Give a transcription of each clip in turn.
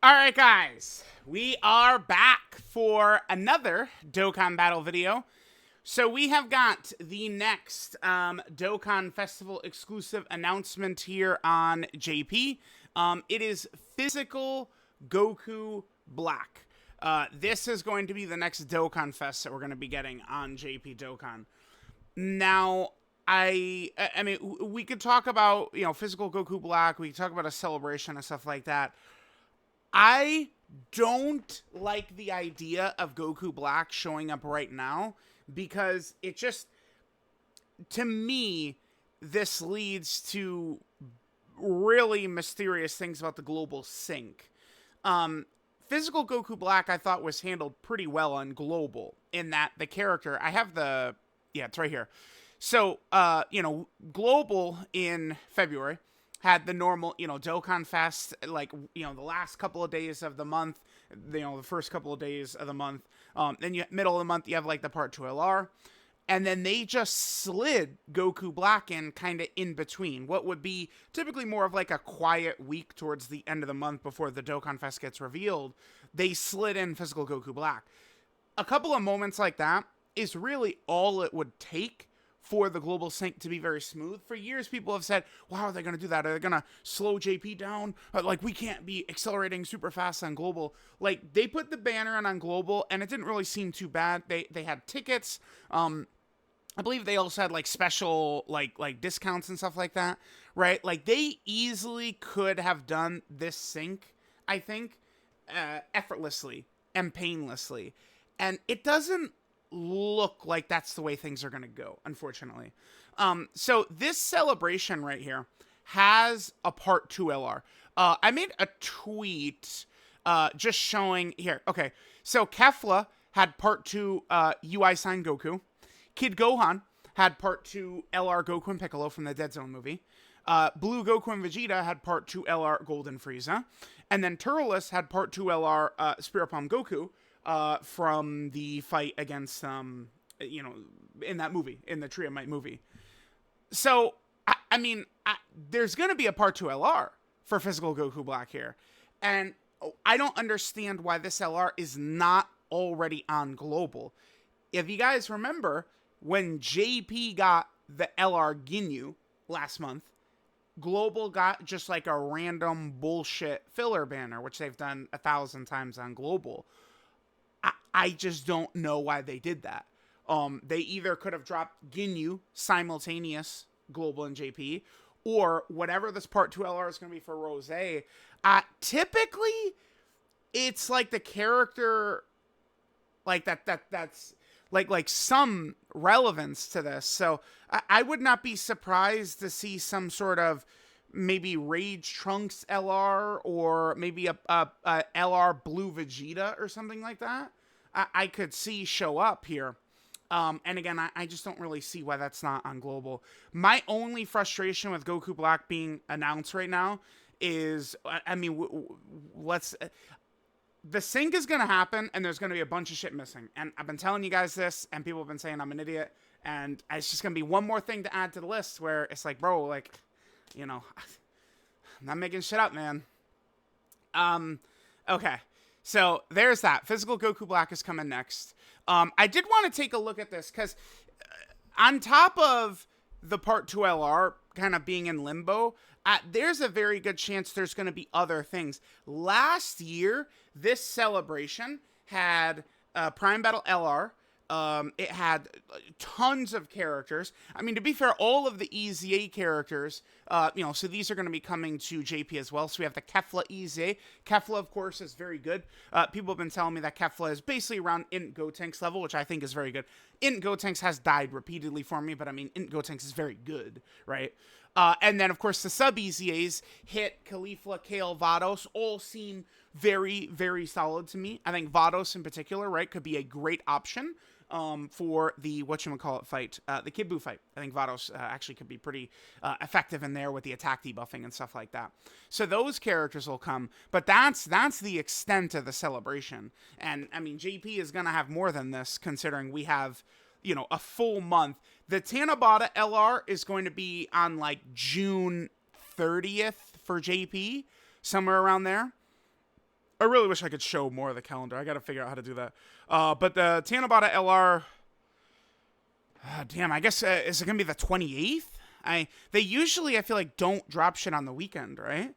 All right, guys, we are back for another Dokkan Battle video. So we have got the next Dokkan Festival exclusive announcement here on JP. It is Physical Goku Black. This is going to be the next Dokkan Fest that we're going to be getting on JP Dokkan. Now, I mean, we could talk about, Physical Goku Black. We could talk about a celebration and stuff like that. I don't like the idea of Goku Black showing up right now because it just, to me, this leads to really mysterious things about the global sync. Physical Goku Black, I thought, was handled pretty well on global in that the character, it's right here. So, global in February had the normal, Dokkan Fest, like, the last couple of days of the month, the first couple of days of the month. Then middle of the month, you have like the Part 2 LR. And then they just slid Goku Black in kind of in between what would be typically more of like a quiet week towards the end of the month before the Dokkan Fest gets revealed. They slid in Physical Goku Black. A couple of moments like that is really all it would take for the global sync to be very smooth. For years, people have said, well, how are they going to do that? Are they going to slow JP down? Like, we can't be accelerating super fast on global. Like, they put the banner on global, and it didn't really seem too bad. They had tickets. I believe they also had, like, special, like discounts and stuff like that, right? Like, they easily could have done this sync, I think, effortlessly and painlessly. And it doesn't look like that's the way things are going to go, unfortunately. So this celebration right here has a Part 2 LR. I made a tweet just showing here. Okay, so Kefla had Part 2 UI Sign Goku. Kid Gohan had Part 2 LR Goku and Piccolo from the Dead Zone movie. Blue Goku and Vegeta had Part 2 LR Golden Frieza. And then Turles had Part 2 LR Spirit Palm Goku from the fight against, in that movie, in the Triamite movie. So, I mean, there's going to be a Part 2 LR for Physical Goku Black here. And I don't understand why this LR is not already on Global. If you guys remember, when JP got the LR Ginyu last month, Global got just like a random bullshit filler banner, which they've done 1,000 times on Global. I just don't know why they did that. They either could have dropped Ginyu simultaneous Global and JP, or whatever this Part 2 LR is going to be for Rose. Typically, it's like the character, like that's like some relevance to this. So I would not be surprised to see some sort of maybe Rage Trunks LR or maybe a LR Blue Vegeta or something like that. I could see show up here. And again, I just don't really see why that's not on Global. My only frustration with Goku Black being announced right now is, I mean, the sync is going to happen, and there's going to be a bunch of shit missing. And I've been telling you guys this, and people have been saying I'm an idiot. And it's just going to be one more thing to add to the list where it's like, bro, like, I'm not making shit up, man. Okay. So there's that. Physical Goku Black is coming next. I did want to take a look at this because on top of the Part 2 LR kind of being in limbo, there's a very good chance there's going to be other things. Last year, this celebration had Prime Battle LR. It had tons of characters. I mean, to be fair, all of the EZA characters, so these are going to be coming to JP as well. So we have the Kefla EZA. Kefla, of course, is very good. People have been telling me that Kefla is basically around Int Gotenks level, which I think is very good. Int Gotenks has died repeatedly for me, but I mean, Int Gotenks is very good, right? And then, of course, the sub-EZAs, Hit, Caulifla, Kale, Vados, all seem very, very solid to me. I think Vados in particular, right, could be a great option for the whatchamacallit fight, the Kid Buu fight. I think Vados actually could be pretty effective in there with the attack debuffing and stuff like that. So those characters will come, but that's the extent of the celebration. And I mean, JP is going to have more than this, considering we have, a full month. The Tanabata LR is going to be on like June 30th for JP, somewhere around there. I really wish I could show more of the calendar. I got to figure out how to do that. But the Tanabata LR, damn, I guess, is it going to be the 28th? They usually, I feel like, don't drop shit on the weekend, right?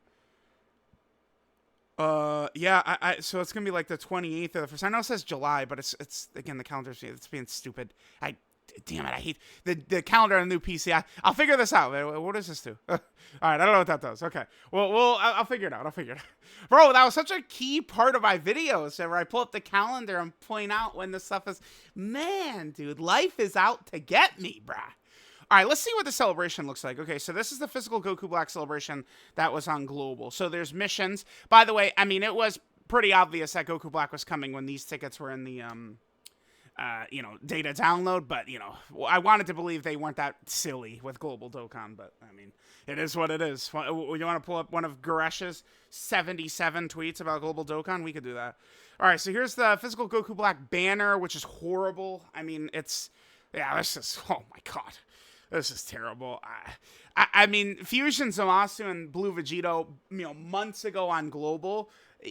Yeah, so it's going to be like the 28th or the first. I know it says July, but it's again, the calendar's, it's being stupid. Damn it, I hate the calendar on the new PC. I'll figure this out. What does this do? All right, I don't know what that does. Okay, well, I'll figure it out. Bro, that was such a key part of my videos where I pull up the calendar and point out when the stuff is. Man, dude, life is out to get me, brah. All right, let's see what the celebration looks like. Okay, so this is the physical Goku Black celebration that was on Global. So there's missions. By the way, I mean, it was pretty obvious that Goku Black was coming when these tickets were in the data download, but, I wanted to believe they weren't that silly with Global Dokkan, but, I mean, it is what it is. You want to pull up one of Garesh's 77 tweets about Global Dokkan? We could do that. All right, so here's the physical Goku Black banner, which is horrible. I mean, this is, oh my god. This is terrible. I mean, Fusion Zamasu and Blue Vegito, months ago on Global,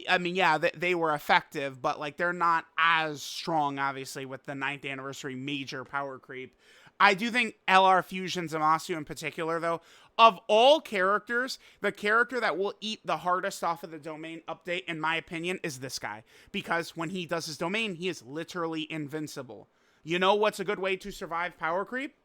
I mean, yeah, they were effective, but, like, they're not as strong, obviously, with the 9th anniversary major power creep. I do think LR Fusion Zamasu in particular, though, of all characters, the character that will eat the hardest off of the domain update, in my opinion, is this guy. Because when he does his domain, he is literally invincible. You know what's a good way to survive power creep?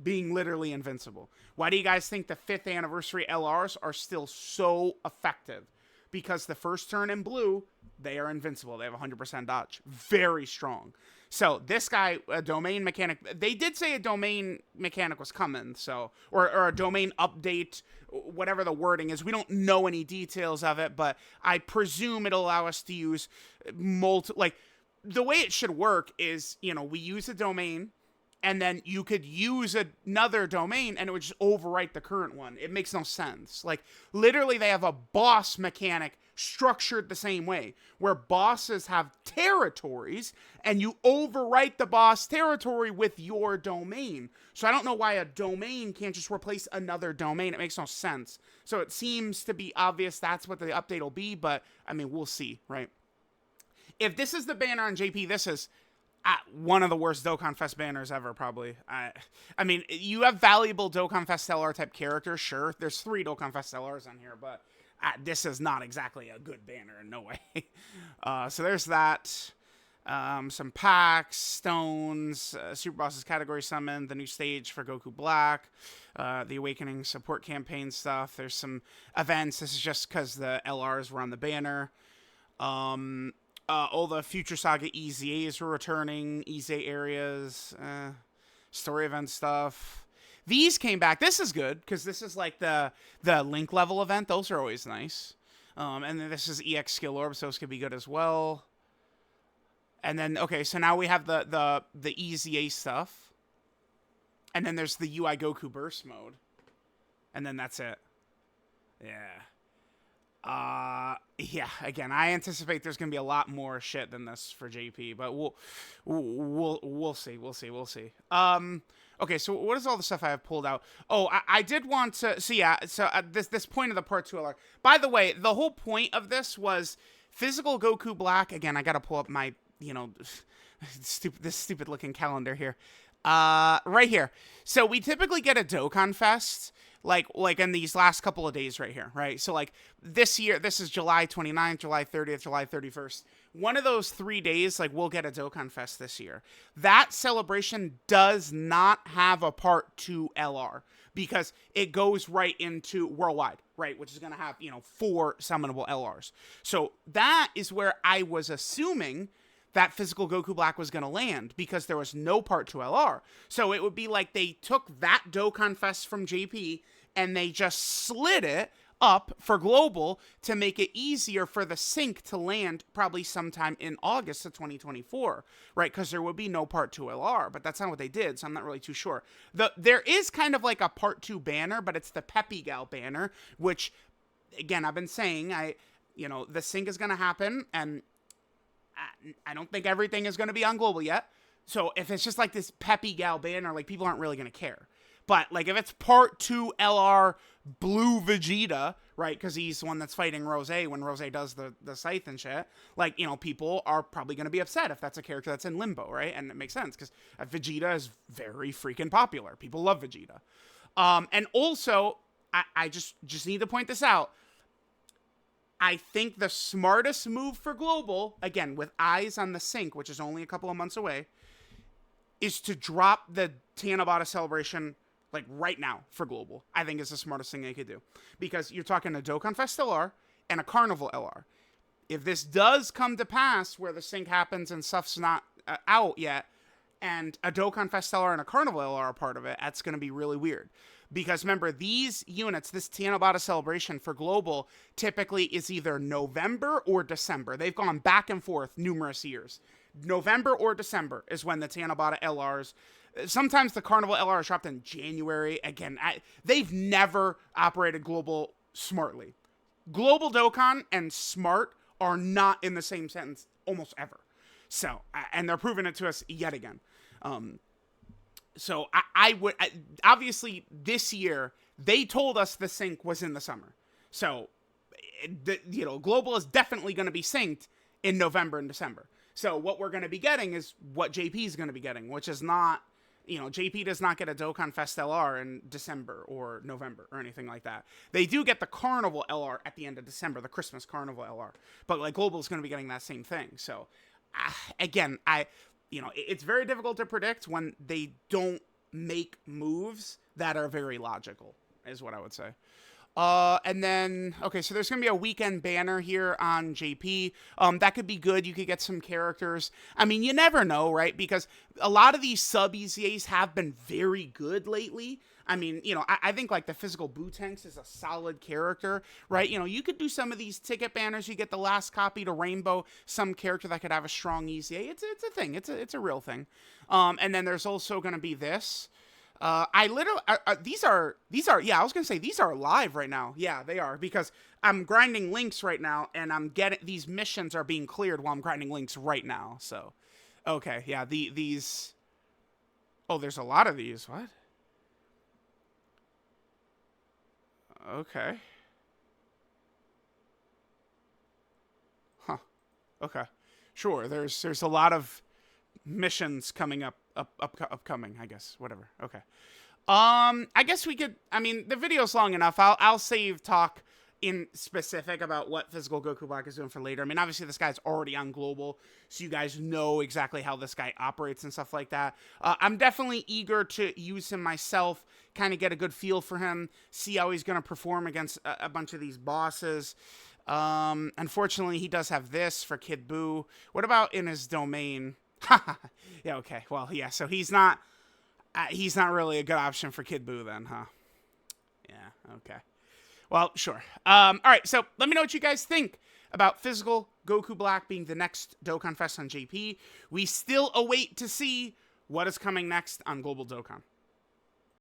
Being literally invincible. Why do you guys think the 5th anniversary LRs are still so effective? Because the first turn in blue, they are invincible. They have 100% dodge. Very strong. So this guy, a domain mechanic, they did say a domain mechanic was coming, so, or a domain update, whatever the wording is. We don't know any details of it, but I presume it'll allow us to use the way it should work is, we use a domain, and then you could use another domain and it would just overwrite the current one. It makes no sense. Like, literally, they have a boss mechanic structured the same way, where bosses have territories and you overwrite the boss territory with your domain. So I don't know why a domain can't just replace another domain. It makes no sense. So it seems to be obvious that's what the update will be, but, I mean, we'll see, right? If this is the banner on JP, this is one of the worst DOKKANFEST banners ever, probably. I mean, you have valuable DOKKANFEST LR type characters, sure. There's 3 DOKKANFEST LRs on here, but this is not exactly a good banner, in no way. So there's that. Some packs, stones, Super Bosses category summon, the new stage for Goku Black, the Awakening support campaign stuff. There's some events. This is just because the LRs were on the banner. All the Future Saga EZAs were returning, EZA areas, story event stuff. These came back. This is good, because this is like the link level event. Those are always nice. And then this is EX Skill Orb, so this could be good as well. And then, okay, so now we have the EZA stuff. And then there's the UI Goku Burst mode. And then that's it. Yeah. Yeah, again, I anticipate there's going to be a lot more shit than this for JP, but we'll see. Okay, so what is all the stuff I have pulled out? Oh, I did want to, so yeah, so this point of the part 2 LR. By the way, the whole point of this was physical Goku Black. Again, I got to pull up my, this stupid looking calendar here. Right here. So we typically get a DOKKANFEST like in these last couple of days right here, right? So like this year, this is July 29th, July 30th, July 31st. One of those 3 days, like, we'll get a DOKKANFEST this year. That celebration does not have a part 2 LR because it goes right into Worldwide, right? Which is going to have, 4 summonable LRs. So that is where I was assuming that physical Goku Black was going to land because there was no part 2 LR. So it would be like they took that DOKKANFEST from JP and they just slid it up for Global to make it easier for the sync to land probably sometime in August of 2024, right? Because there would be no part 2 LR, but that's not what they did, so I'm not really too sure. There is kind of like a part 2 banner, but it's the Peppy Gal banner, which, again, I've been saying, the sync is going to happen, and I don't think everything is going to be on Global yet. So if it's just like this Peppy Gal banner, like, people aren't really going to care. But like if it's part 2 LR blue Vegeta, right? Because he's the one that's fighting Rose when Rose does the scythe and shit. Like, you know, people are probably going to be upset if that's a character that's in limbo, right? And it makes sense because Vegeta is very freaking popular. People love Vegeta. And also, I just need to point this out. I think the smartest move for Global, again, with eyes on the sync, which is only a couple of months away, is to drop the Tanabata celebration like right now for Global. I think it's the smartest thing they could do. Because you're talking a DOKKANFEST LR and a Carnival LR. If this does come to pass where the sync happens and stuff's not out yet, and a DOKKANFEST LR and a Carnival LR are part of it, that's going to be really weird. Because remember, these units, this Tanabata celebration for Global, typically is either November or December. They've gone back and forth numerous years. November or December is when the Tanabata LRs, sometimes the Carnival LR is dropped in January. Again, they've never operated Global smartly. Global Dokkan and smart are not in the same sentence almost ever. So, and they're proving it to us yet again. So I would, obviously this year, they told us the sync was in the summer. So, you know, Global is definitely going to be synced in November and December. So what we're going to be getting is what JP is going to be getting, which is not, you know, JP does not get a DOKKANFEST LR in December or November or anything like that. They do get the Carnival LR at the end of December, the Christmas Carnival LR. But like Global is going to be getting that same thing. So again, you know, it's very difficult to predict when they don't make moves that are very logical, is what I would say. And then, okay, so there's going to be a weekend banner here on JP. That could be good. You could get some characters. I mean, you never know, right? Because a lot of these sub-EZAs have been very good lately. I mean, you know, I think like the physical Bootanks is a solid character, right? You know, you could do some of these ticket banners. You get the last copy to Rainbow, some character that could have a strong EZA. It's a thing. It's a real thing. And then there's also going to be this. I literally, these are, yeah, I was going to say, these are live right now. Yeah, they are, because I'm grinding links right now, and I'm getting, these missions are being cleared while I'm grinding links right now, so, okay, yeah, these, oh, there's a lot of these, what? Okay. Huh, okay, sure, there's a lot of missions coming upcoming, I guess, whatever. Okay. I guess we could, I mean, the video's long enough. I'll save talk in specific about what Physical Goku Black is doing for later. I mean, obviously this guy's already on Global, so you guys know exactly how this guy operates and stuff like that. I'm definitely eager to use him myself, kind of get a good feel for him, see how he's going to perform against a bunch of these bosses. Unfortunately, he does have this for Kid Buu. What about in his domain? Yeah, okay. Well, yeah, so he's not really a good option for Kid Buu then, huh? Yeah, okay. Well, sure. All right, so let me know what you guys think about Physical Goku Black being the next Dokkan Fest on JP. We still await to see what is coming next on Global Dokkan.